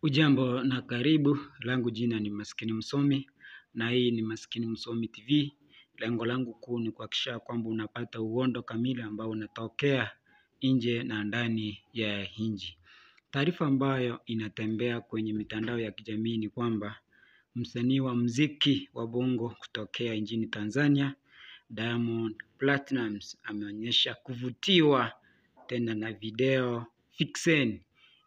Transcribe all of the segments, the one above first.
Ujambo na karibu, langu jina ni Maskini Msomi na hii ni Maskini Msomi TV. Lengo langu kuu ni kuhakikisha kwamba unapata uhondo kamili ambao unatokea nje na ndani ya nchi. Taarifa ambayo inatembea kwenye mitandao ya kijamii ni kwamba msanii wa muziki wa bongo kutokea nchini Tanzania, Diamond Platnumz, ameonyesha kuvutiwa tena na video Vixen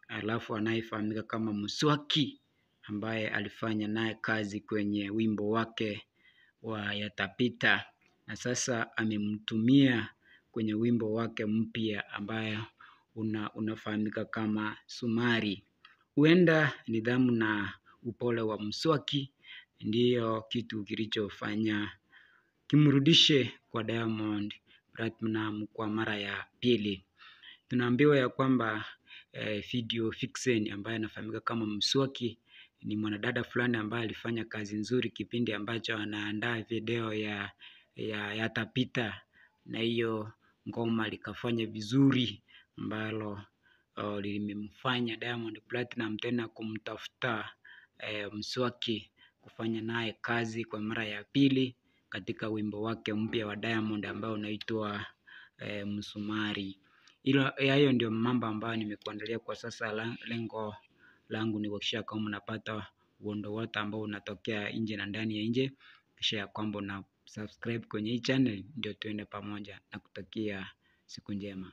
alafu anayefahamika kama Mswaki ambaye alifanya naye kazi kwenye wimbo wake wa Yatapita, na sasa amemtumia kwenye wimbo wake mpya ambaye unafahamika kama Sumari. Huenda nidhamu na upole wa Mswaki ndiyo kitu kilichofanya kimrudishe kwa Diamond Platnumz kwa mara ya pili. Tunaambiwa ya kwamba video Vixen ambaye anafahamika kama Mswaki ni mwanadada fulani ambaye alifanya kazi nzuri kipindi ambacho anaandaa video ya Yatapita, na hiyo ngoma likafanya vizuri ambalo limemfanya Diamond Platinum tena kumtafuta Mswaki kufanya naye kazi kwa mara ya pili katika wimbo wake mpya wa Diamond ambao unaitwa Msumari. Hayo ndio mambo ambayo nimekuandalia kwa sasa. Lengo langu ni kuhakikisha kwamba unapata uhondo wote ambao unatokea nje na ndani ya nje, kisha ya kwamba una subscribe kwenye hii channel ndio tuende pamoja, na kutakia siku njema.